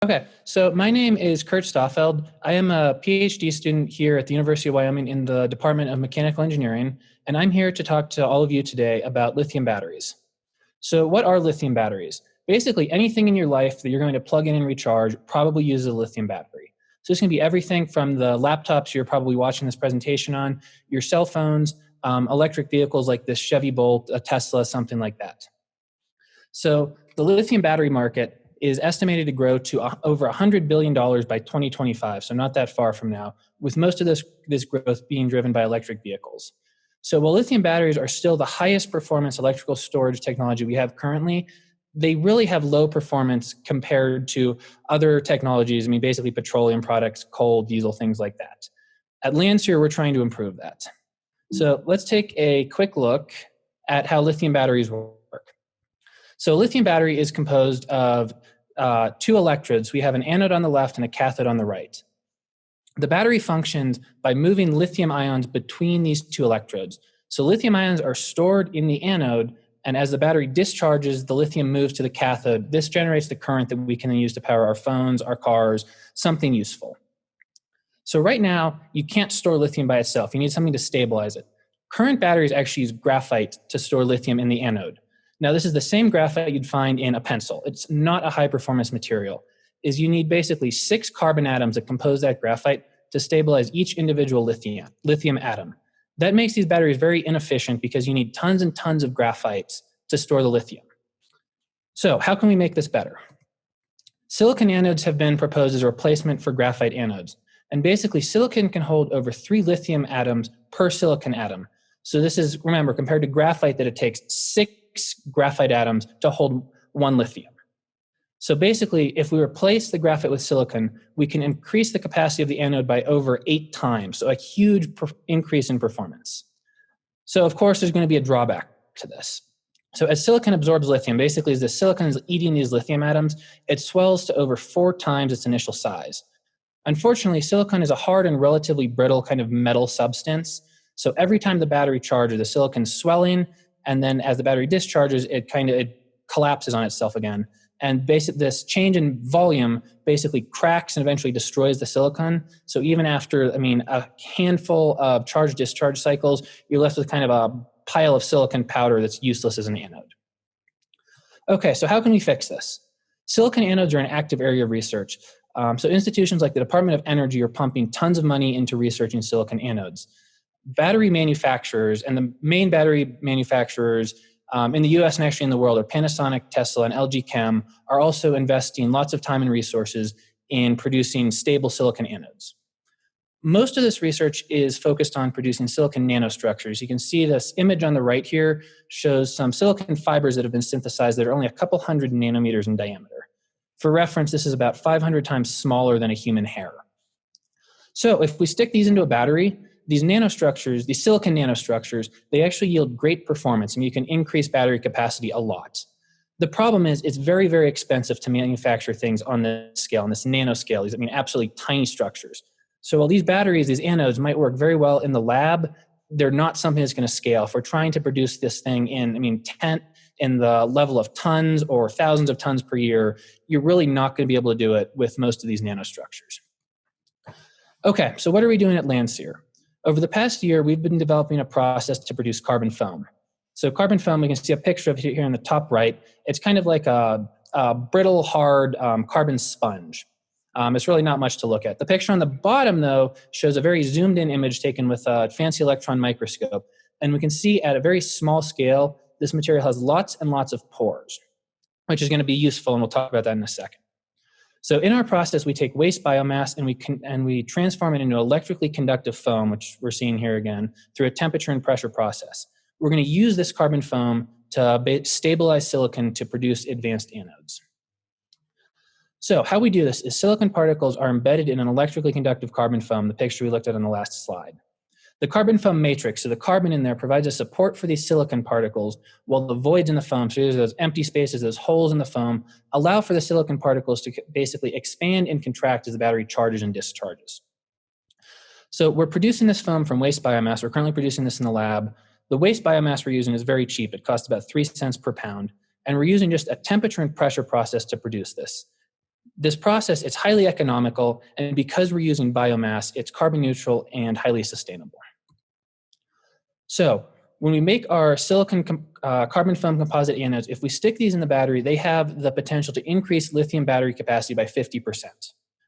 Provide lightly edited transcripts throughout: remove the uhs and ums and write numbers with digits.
Okay, so my name is Kurt Stahlfeld. I am a PhD student here at the University of Wyoming in the Department of Mechanical Engineering, and I'm here to talk to all of you today about lithium batteries. So what are lithium batteries? Basically, anything in your life that you're going to plug in and recharge probably uses a lithium battery. So this can be everything from the laptops you're probably watching this presentation on, your cell phones, electric vehicles like this Chevy Bolt, a Tesla, something like that. So the lithium battery market is estimated to grow to over $100 billion by 2025, so not that far from now, with most of this growth being driven by electric vehicles. So while lithium batteries are still the highest performance electrical storage technology we have currently, they really have low performance compared to other technologies. I mean, basically petroleum products, coal, diesel, things like that. At Landseer, we're trying to improve that. So let's take a quick look at how lithium batteries work. So a lithium battery is composed of two electrodes. We have an anode on the left and a cathode on the right. The battery functions by moving lithium ions between these two electrodes. So lithium ions are stored in the anode, and as the battery discharges, the lithium moves to the cathode. This generates the current that we can then use to power our phones, our cars, something useful. So right now, you can't store lithium by itself. You need something to stabilize it. Current batteries actually use graphite to store lithium in the anode. Now, this is the same graphite you'd find in a pencil. It's not a high-performance material. You need basically 6 carbon atoms that compose that graphite to stabilize each individual lithium atom. That makes these batteries very inefficient because you need tons and tons of graphite to store the lithium. So how can we make this better? Silicon anodes have been proposed as a replacement for graphite anodes. And basically, silicon can hold over 3 lithium atoms per silicon atom. So this is, remember, compared to graphite that it takes 6 graphite atoms to hold 1 lithium. So basically, if we replace the graphite with silicon, we can increase the capacity of the anode by over 8 times, so a huge increase in performance. So of course, there's going to be a drawback to this. So as silicon absorbs lithium, basically as the silicon is eating these lithium atoms, it swells to over 4 times its initial size. Unfortunately, silicon is a hard and relatively brittle kind of metal substance. So every time the battery charges, the silicon's swelling, and then as the battery discharges, it collapses on itself again. And this change in volume basically cracks and eventually destroys the silicon. So even after, a handful of charge-discharge cycles, you're left with kind of a pile of silicon powder that's useless as an anode. Okay, so how can we fix this? Silicon anodes are an active area of research. So institutions like the Department of Energy are pumping tons of money into researching silicon anodes. Battery manufacturers, and the main battery manufacturers in the US and actually in the world are Panasonic, Tesla, and LG Chem, are also investing lots of time and resources in producing stable silicon anodes. Most of this research is focused on producing silicon nanostructures. You can see this image on the right here shows some silicon fibers that have been synthesized that are only a couple hundred nanometers in diameter. For reference, this is about 500 times smaller than a human hair. So if we stick these into a battery, these nanostructures, these silicon nanostructures, they actually yield great performance, and you can increase battery capacity a lot. The problem is it's very, very expensive to manufacture things on this scale, on this nanoscale, these absolutely tiny structures. So while these batteries, these anodes might work very well in the lab, they're not something that's going to scale. If we're trying to produce this thing in the level of tons or thousands of tons per year, you're really not going to be able to do it with most of these nanostructures. Okay, so what are we doing at Landseer? Over the past year, we've been developing a process to produce carbon foam. So carbon foam, we can see a picture of it here in the top right. It's kind of like a brittle, hard carbon sponge. It's really not much to look at. The picture on the bottom, though, shows a very zoomed-in image taken with a fancy electron microscope. And we can see at a very small scale, this material has lots and lots of pores, which is going to be useful, and we'll talk about that in a second. So in our process, we take waste biomass and we transform it into electrically conductive foam, which we're seeing here again, through a temperature and pressure process. We're going to use this carbon foam to stabilize silicon to produce advanced anodes. So how we do this is silicon particles are embedded in an electrically conductive carbon foam, the picture we looked at on the last slide. The carbon foam matrix, so the carbon in there, provides a support for these silicon particles, while the voids in the foam, so there's those empty spaces, those holes in the foam, allow for the silicon particles to basically expand and contract as the battery charges and discharges. So we're producing this foam from waste biomass. We're currently producing this in the lab. The waste biomass we're using is very cheap. It costs about 3 cents per pound. And we're using just a temperature and pressure process to produce this. This process, it's highly economical, and because we're using biomass, it's carbon neutral and highly sustainable. So when we make our silicon carbon foam composite anodes, if we stick these in the battery, they have the potential to increase lithium battery capacity by 50%,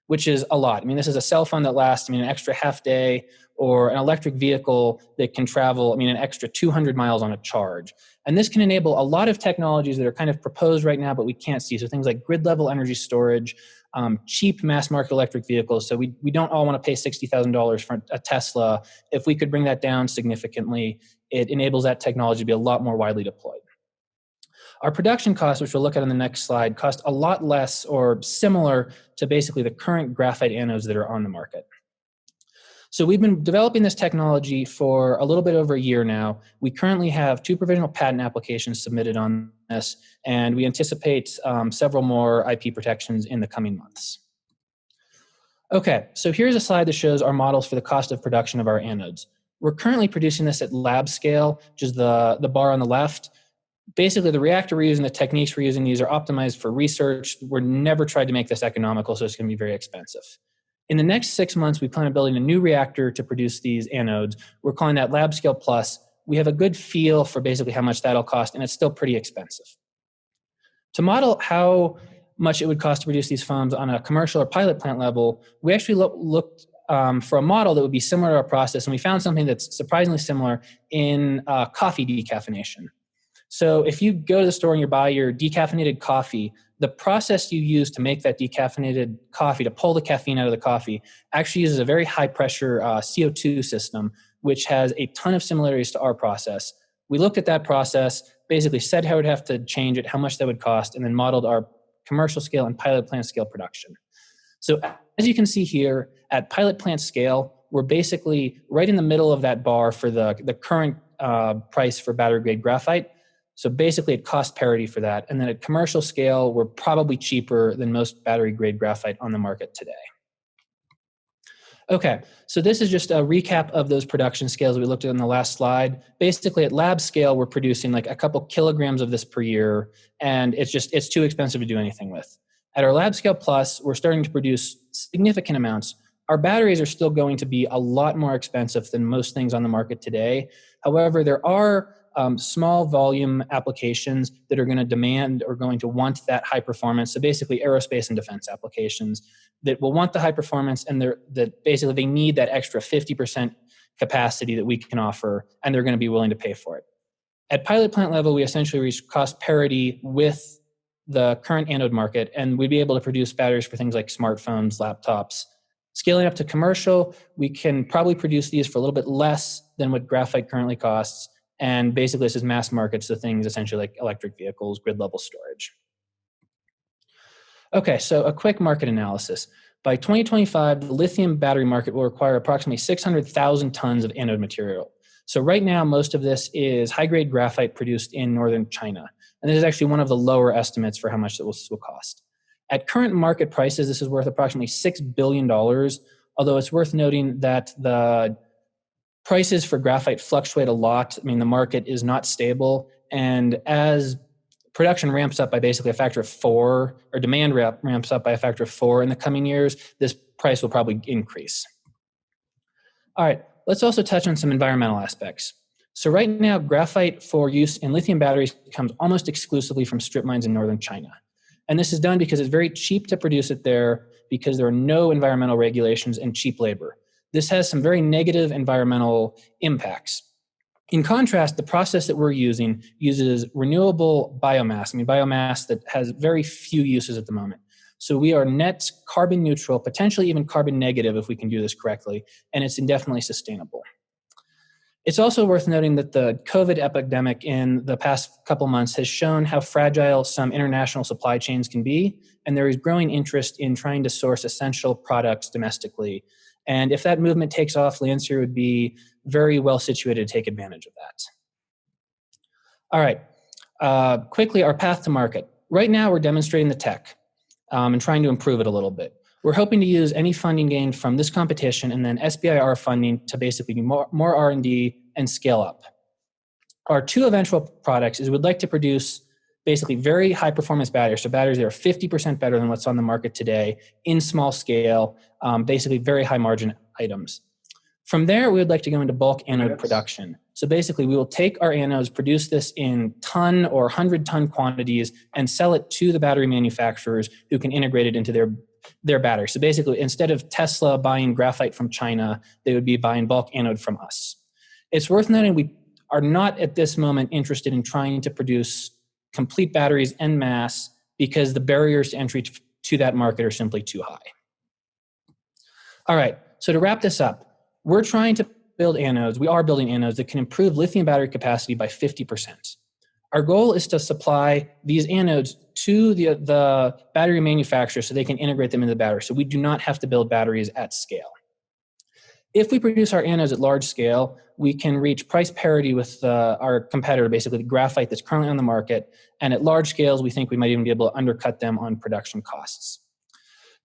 which is a lot. I mean, this is a cell phone that lasts, an extra half day, or an electric vehicle that can travel, an extra 200 miles on a charge. And this can enable a lot of technologies that are kind of proposed right now, but we can't see. So things like grid level energy storage, cheap mass market electric vehicles. So we don't all want to pay $60,000 for a Tesla. If we could bring that down significantly, it enables that technology to be a lot more widely deployed. Our production costs, which we'll look at on the next slide, cost a lot less or similar to basically the current graphite anodes that are on the market. So we've been developing this technology for a little bit over a year now. We currently have 2 provisional patent applications submitted on this, and we anticipate several more IP protections in the coming months. Okay, so here's a slide that shows our models for the cost of production of our anodes. We're currently producing this at lab scale, which is the bar on the left. Basically, the reactor we're using, the techniques we're using, these are optimized for research. We're never tried to make this economical, so it's going to be very expensive. In the next 6 months, we plan on building a new reactor to produce these anodes. We're calling that Lab Scale Plus. We have a good feel for basically how much that'll cost, and it's still pretty expensive. To model how much it would cost to produce these foams on a commercial or pilot plant level, we actually looked for a model that would be similar to our process, and we found something that's surprisingly similar in coffee decaffeination. So if you go to the store and you buy your decaffeinated coffee, the process you use to make that decaffeinated coffee, to pull the caffeine out of the coffee, actually uses a very high pressure CO2 system, which has a ton of similarities to our process. We looked at that process, basically said how we'd have to change it, how much that would cost, and then modeled our commercial scale and pilot plant scale production. So as you can see here, at pilot plant scale, we're basically right in the middle of that bar for the current price for battery grade graphite. So basically it cost parity for that. And then at commercial scale, we're probably cheaper than most battery grade graphite on the market today. Okay, so this is just a recap of those production scales we looked at in the last slide. Basically at lab scale, we're producing like a couple kilograms of this per year, and it's too expensive to do anything with. At our Lab Scale Plus, we're starting to produce significant amounts. Our batteries are still going to be a lot more expensive than most things on the market today. However, there are small volume applications that are going to demand or going to want that high performance. So basically aerospace and defense applications that will want the high performance, and that basically they need that extra 50% capacity that we can offer, and they're going to be willing to pay for it. At pilot plant level, we essentially reach cost parity with the current anode market, and we'd be able to produce batteries for things like smartphones, laptops. Scaling up to commercial, we can probably produce these for a little bit less than what graphite currently costs. And basically, this is mass markets, so things essentially like electric vehicles, grid level storage. Okay, so a quick market analysis. By 2025, the lithium battery market will require approximately 600,000 tons of anode material. So right now, most of this is high-grade graphite produced in northern China. And this is actually one of the lower estimates for how much this will cost. At current market prices, this is worth approximately $6 billion, although it's worth noting that the prices for graphite fluctuate a lot. The market is not stable, and as production ramps up by basically a factor of 4, or demand ramps up by a factor of 4 in the coming years, this price will probably increase. All right, let's also touch on some environmental aspects. So right now, graphite for use in lithium batteries comes almost exclusively from strip mines in northern China. And this is done because it's very cheap to produce it there, because there are no environmental regulations and cheap labor. This has some very negative environmental impacts. In contrast, the process that we're using uses renewable biomass, biomass that has very few uses at the moment. So we are net carbon neutral, potentially even carbon negative if we can do this correctly, and it's indefinitely sustainable. It's also worth noting that the COVID epidemic in the past couple months has shown how fragile some international supply chains can be, and there is growing interest in trying to source essential products domestically. And if that movement takes off, Landseer would be very well situated to take advantage of that. All right, quickly, our path to market. Right now, we're demonstrating the tech and trying to improve it a little bit. We're hoping to use any funding gained from this competition and then SBIR funding to basically do more R&D and scale up. Our 2 eventual products is we'd like to produce basically very high performance batteries. So batteries that are 50% better than what's on the market today in small scale, basically very high margin items. From there, we would like to go into bulk anode production. So basically, we will take our anodes, produce this in ton or 100-ton quantities, and sell it to the battery manufacturers who can integrate it into their battery. So basically, instead of Tesla buying graphite from China, they would be buying bulk anode from us. It's worth noting we are not at this moment interested in trying to produce complete batteries en masse because the barriers to entry to that market are simply too high. All right, so to wrap this up, we're trying to build anodes. We are building anodes that can improve lithium battery capacity by 50%. Our goal is to supply these anodes to the battery manufacturers so they can integrate them into the battery. So we do not have to build batteries at scale. If we produce our anodes at large scale, we can reach price parity with our competitor, basically the graphite that's currently on the market. And at large scales, we think we might even be able to undercut them on production costs.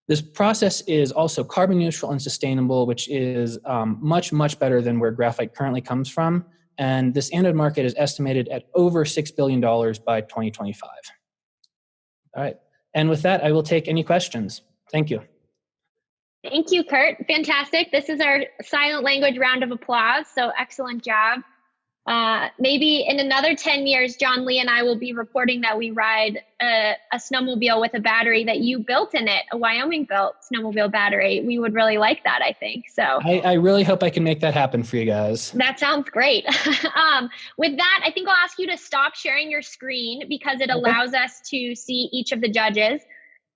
This process is also carbon neutral and sustainable, which is much, much better than where graphite currently comes from. And this anode market is estimated at over $6 billion by 2025. All right. And with that, I will take any questions. Thank you. Thank you, Kurt. Fantastic. This is our silent language round of applause. So excellent job. Maybe in another 10 years, John Lee and I will be reporting that we ride a snowmobile with a battery that you built in it, a Wyoming-built snowmobile battery. We would really like that, I think. So I really hope I can make that happen for you guys. That sounds great. With that, I think I'll ask you to stop sharing your screen because it allows us to see each of the judges.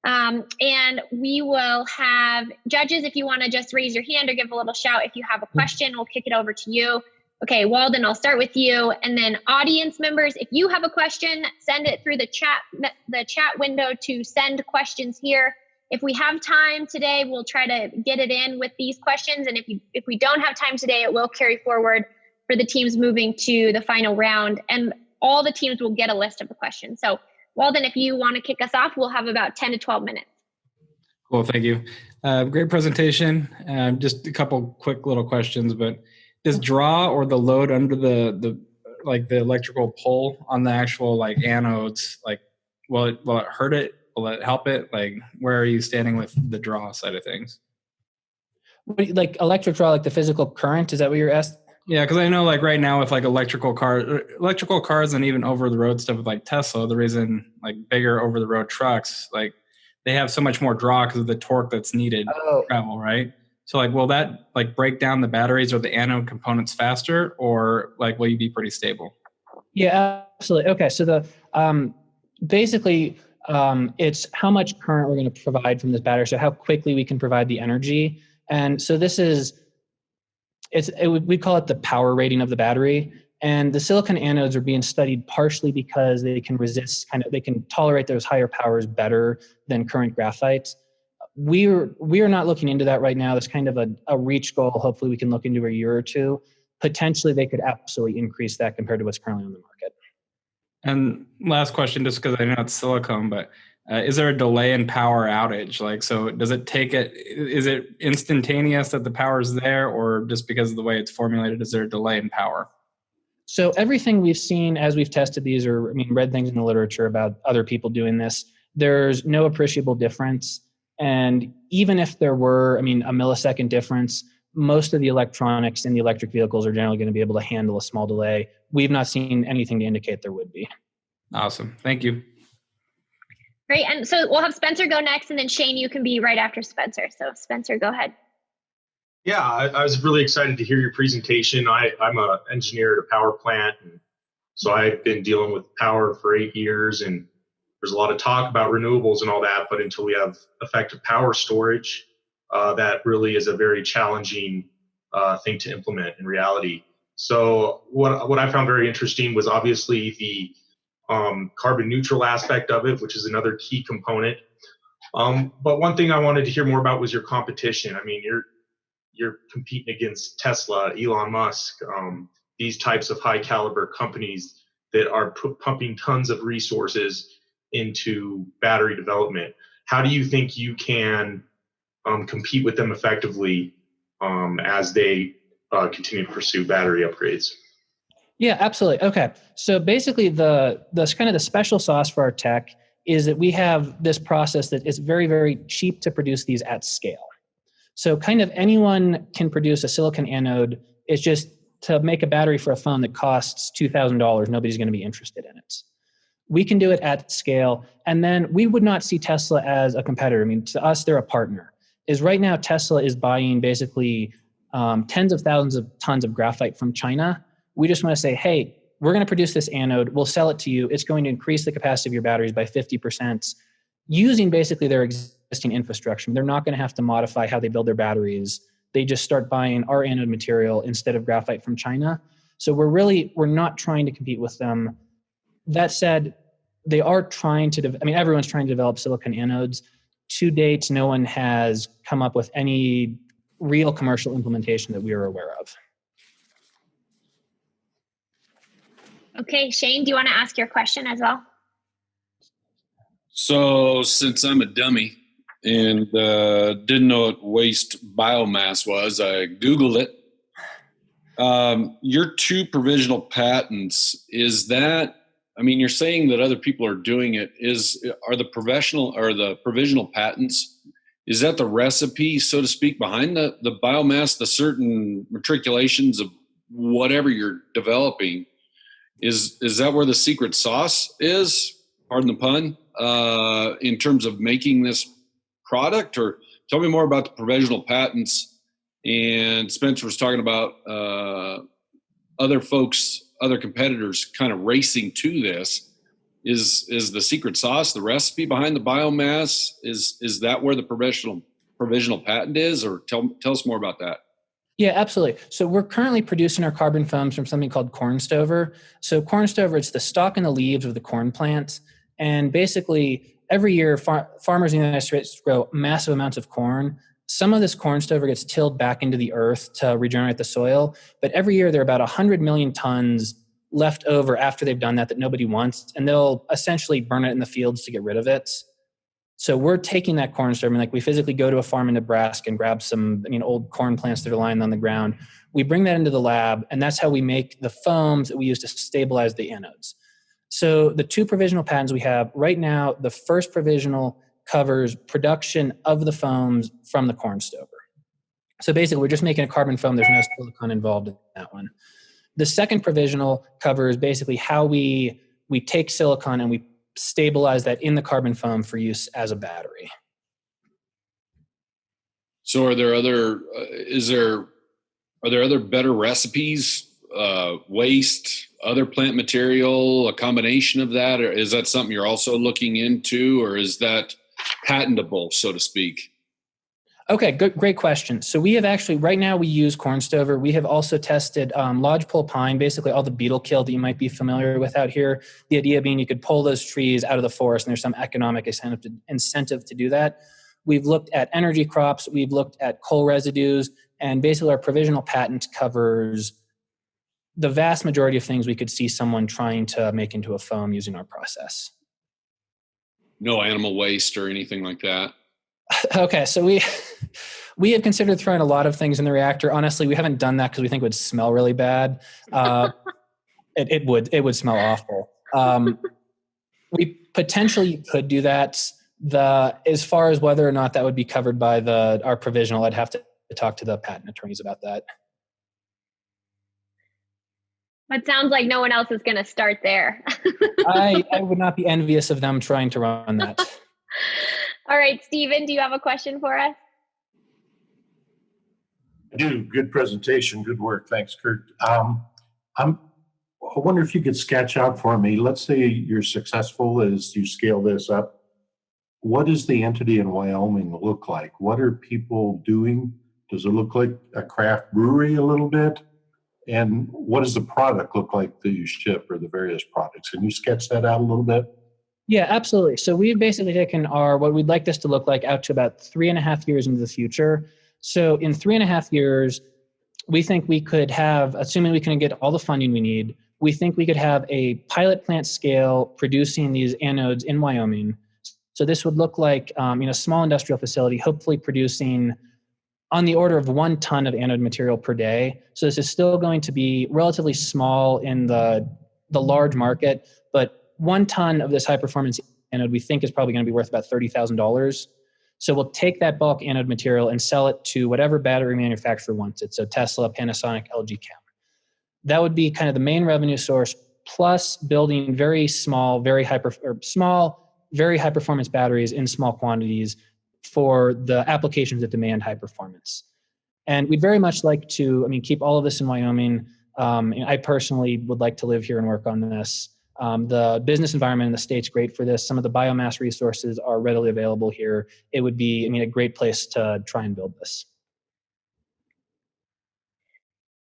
And we will have judges, if you want to just raise your hand or give a little shout. If you have a question, we'll kick it over to you. Okay, Walden, I'll start with you. And then audience members, if you have a question, send it through the chat window to send questions here. If we have time today, we'll try to get it in with these questions. And if we don't have time today, it will carry forward for the teams moving to the final round. And all the teams will get a list of the questions. So Walden, if you want to kick us off, we'll have about 10 to 12 minutes. Cool, thank you. Great presentation. Just a couple quick little questions, but does draw or the load under the electrical pull on the actual anodes, will it hurt it? Will it help it? Where are you standing with the draw side of things? Like electric draw, like the physical current? Is that what you're asking? Yeah, because I know right now with electrical cars and even over the road stuff with Tesla, the reason bigger over the road trucks, they have so much more draw because of the torque that's needed to travel, right? So will that break down the batteries or the anode components faster, or will you be pretty stable? Yeah, absolutely. Okay, so the basically it's how much current we're going to provide from this battery, so how quickly we can provide the energy. And so this is we call it the power rating of the battery. And the silicon anodes are being studied partially because they can they can tolerate those higher powers better than current graphites. We are not looking into that right now. That's kind of a reach goal. Hopefully we can look into a year or two. Potentially they could absolutely increase that compared to what's currently on the market. And last question, just because I know it's silicone, but is there a delay in power outage? So does it take it, is it instantaneous that the power is there, or just because of the way it's formulated, is there a delay in power? So everything we've seen as we've tested these, or read things in the literature about other people doing this, there's no appreciable difference. And even if there were, a millisecond difference, most of the electronics in the electric vehicles are generally going to be able to handle a small delay. We've not seen anything to indicate there would be. Awesome. Thank you. Great. And so we'll have Spencer go next, and then Shane, you can be right after Spencer. So Spencer, go ahead. Yeah, I was really excited to hear your presentation. I'm an engineer at a power plant, and so I've been dealing with power for 8 years, and there's a lot of talk about renewables and all that, but until we have effective power storage, that really is a very challenging thing to implement in reality. So what I found very interesting was obviously the carbon neutral aspect of it, which is another key component. But one thing I wanted to hear more about was your competition. You're competing against Tesla, Elon Musk, these types of high caliber companies that are pumping tons of resources into battery development. How do you think you can compete with them effectively as they continue to pursue battery upgrades? Yeah, absolutely. Okay. So basically the kind of the special sauce for our tech is that we have this process that is very, very cheap to produce these at scale. So kind of anyone can produce a silicon anode. It's just to make a battery for a phone that costs $2,000, nobody's going to be interested in it. We can do it at scale. And then we would not see Tesla as a competitor. I mean, to us, they're a partner. Is right now Tesla is buying basically tens of thousands of tons of graphite from China. We just want to say, hey, we're going to produce this anode. We'll sell it to you. It's going to increase the capacity of your batteries by 50% using basically their existing infrastructure. They're not going to have to modify how they build their batteries. They just start buying our anode material instead of graphite from China. So we're not trying to compete with them. That said, they are trying to, everyone's trying to develop silicon anodes. To date, no one has come up with any real commercial implementation that we are aware of. Okay, Shane, do you want to ask your question as well? So since I'm a dummy and didn't know what waste biomass was, I Googled it. Your 2 provisional patents, is that, you're saying that other people are doing it. Are the provisional patents, is that the recipe, so to speak, behind the biomass, the certain matriculations of whatever you're developing? Is that where the secret sauce is? Pardon the pun. In terms of making this product, or tell me more about the provisional patents. And Spencer was talking about other competitors kind of racing to this. Is the secret sauce the recipe behind the biomass? Is that where the provisional patent is, or tell us more about that? Yeah, absolutely. So we're currently producing our carbon foams from something called corn stover. So corn stover, it's the stalk and the leaves of the corn plant. And basically, every year, farmers in the United States grow massive amounts of corn. Some of this corn stover gets tilled back into the earth to regenerate the soil. But every year, there are about 100 million tons left over after they've done that nobody wants. And they'll essentially burn it in the fields to get rid of it. So we're taking that corn stover, we physically go to a farm in Nebraska and grab some old corn plants that are lying on the ground. We bring that into the lab, and that's how we make the foams that we use to stabilize the anodes. So the 2 provisional patents we have right now, the first provisional covers production of the foams from the corn stover. So basically, we're just making a carbon foam. There's no silicon involved in that one. The second provisional covers basically how we take silicon and we stabilize that in the carbon foam for use as a battery. So are there other better recipes, waste, other plant material, a combination of that? Or is that something you're also looking into, or is that patentable, so to speak? Okay, great question. So we have actually, right now we use corn stover. We have also tested lodgepole pine, basically all the beetle kill that you might be familiar with out here. The idea being you could pull those trees out of the forest, and there's some economic incentive to do that. We've looked at energy crops. We've looked at coal residues, and basically our provisional patent covers the vast majority of things we could see someone trying to make into a foam using our process. No animal waste or anything like that? Okay, so we have considered throwing a lot of things in the reactor. Honestly, we haven't done that because we think it would smell really bad. It would smell awful. We potentially could do that. As far as whether or not that would be covered by our provisional, I'd have to talk to the patent attorneys about that. It sounds like no one else is going to start there. I would not be envious of them trying to run that. All right, Stephen, do you have a question for us? I do. Good presentation. Good work. Thanks, Kurt. I wonder if you could sketch out for me, let's say you're successful as you scale this up. What does the entity in Wyoming look like? What are people doing? Does it look like a craft brewery a little bit? And what does the product look like that you ship, or the various products? Can you sketch that out a little bit? Yeah, absolutely. So we've basically taken what we'd like this to look like out to about 3.5 years into the future. So in 3.5 years, we think we could have, assuming we can get all the funding we need, we think we could have a pilot plant scale producing these anodes in Wyoming. So this would look like a small industrial facility, hopefully producing on the order of 1 ton of anode material per day. So this is still going to be relatively small in the large market, but 1 ton of this high performance anode we think is probably going to be worth about $30,000. So we'll take that bulk anode material and sell it to whatever battery manufacturer wants it. So Tesla, Panasonic, LG Chem. That would be kind of the main revenue source, plus building very small, very high performance batteries in small quantities for the applications that demand high performance. And we'd very much like to, keep all of this in Wyoming. I personally would like to live here and work on this. The business environment in the state's great for this. Some of the biomass resources are readily available here. It would be, a great place to try and build this.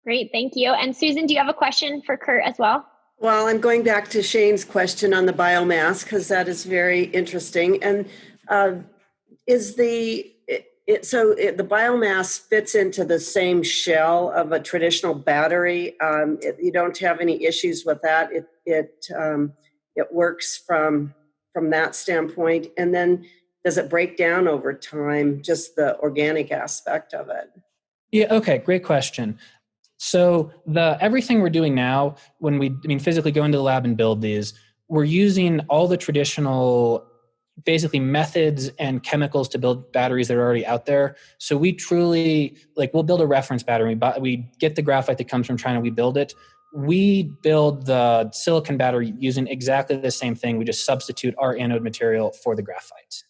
Great, thank you. And Susan, do you have a question for Kurt as well? Well, I'm going back to Shane's question on the biomass because that is very interesting. And the biomass fits into the same shell of a traditional battery. You don't have any issues with that. It works from that standpoint. And then does it break down over time? Just the organic aspect of it. Yeah. Okay. Great question. So everything we're doing now, when we physically go into the lab and build these, we're using all the traditional basically methods and chemicals to build batteries that are already out there. So we truly, we'll build a reference battery, but we get the graphite that comes from China, we build it. We build the silicon battery using exactly the same thing. We just substitute our anode material for the graphite.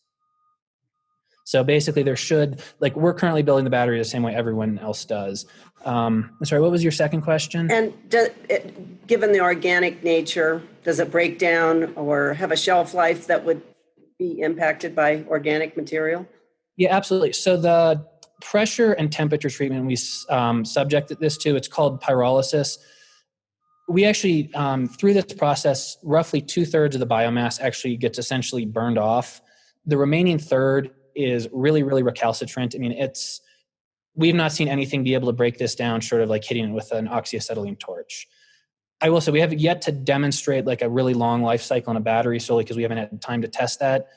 So basically we're currently building the battery the same way everyone else does. Sorry, what was your second question? And given the organic nature, does it break down or have a shelf life that would be impacted by organic material? Yeah, absolutely. So the pressure and temperature treatment we subjected this to, it's called pyrolysis. We actually, through this process, roughly 2/3 of the biomass actually gets essentially burned off. The remaining third is really, really recalcitrant. We've not seen anything be able to break this down short of hitting it with an oxyacetylene torch. I will say we haven't yet to demonstrate a really long life cycle in a battery solely because we haven't had time to test that.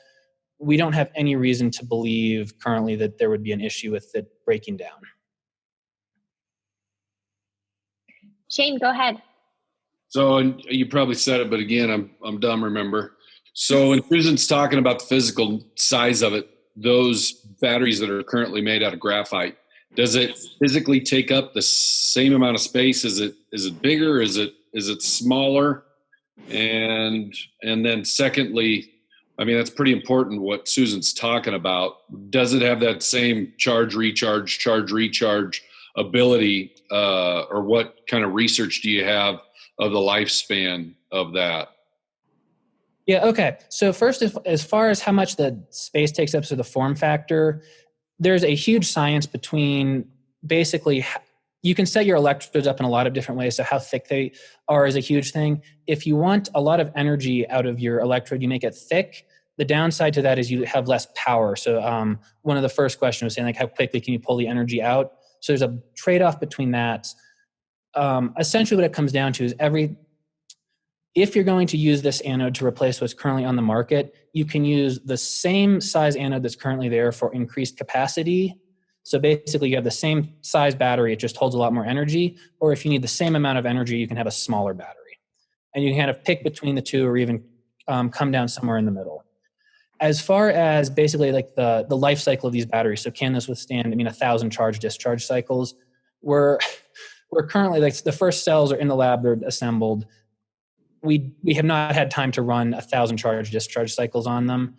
We don't have any reason to believe currently that there would be an issue with it breaking down. Shane, go ahead. So, and you probably said it, but again, I'm dumb, remember. So when Susan's talking about the physical size of it, those batteries that are currently made out of graphite, does it physically take up the same amount of space? Is it bigger? Is it smaller? And then secondly, that's pretty important what Susan's talking about. Does it have that same charge recharge ability, or what kind of research do you have of the lifespan of that? Yeah, okay. So first, as far as how much the space takes up, so the form factor, there's a huge science between basically, you can set your electrodes up in a lot of different ways. So how thick they are is a huge thing. If you want a lot of energy out of your electrode, you make it thick. The downside to that is you have less power. So one of the first questions was saying how quickly can you pull the energy out? So there's a trade-off between that. Essentially what it comes down to is if you're going to use this anode to replace what's currently on the market, you can use the same size anode that's currently there for increased capacity. So basically you have the same size battery, it just holds a lot more energy. Or if you need the same amount of energy, you can have a smaller battery. And you can kind of pick between the two or even come down somewhere in the middle. As far as basically the life cycle of these batteries, so can this withstand, 1,000 charge-discharge cycles? We're currently, the first cells are in the lab, they're assembled. We have not had time to run 1,000 charge-discharge cycles on them.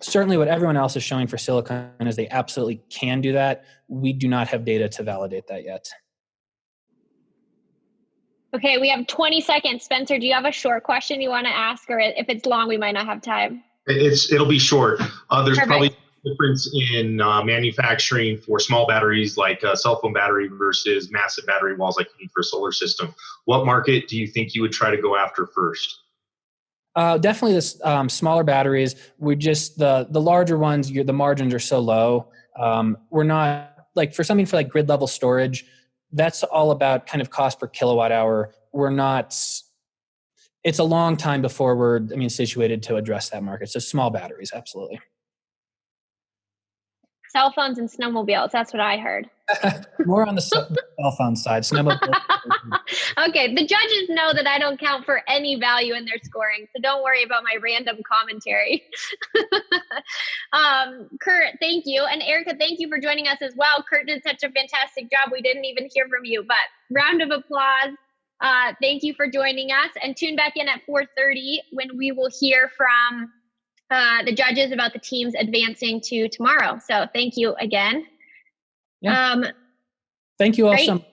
Certainly what everyone else is showing for silicon is they absolutely can do that. We do not have data to validate that yet. Okay, we have 20 seconds. Spencer, do you have a short question you want to ask? Or if it's long, we might not have time. It'll be short. There's Perfect. probably a difference in manufacturing for small batteries like a cell phone battery versus massive battery walls like you need for a solar system. What market do you think you would try to go after first? Definitely the smaller batteries. We just the larger ones. The margins are so low. We're not for something for grid level storage. That's all about kind of cost per kilowatt hour. We're not. It's a long time before we're situated to address that market. So small batteries, absolutely. Cell phones and snowmobiles. That's what I heard. More on the cell phone side. Snowmobile. Okay, the judges know that I don't count for any value in their scoring, so don't worry about my random commentary. Kurt, thank you. And Erica, thank you for joining us as well. Kurt did such a fantastic job. We didn't even hear from you, but round of applause. Thank you for joining us, and tune back in at 4:30 when we will hear from the judges about the teams advancing to tomorrow. So thank you again. Yeah. Thank you all great. so much.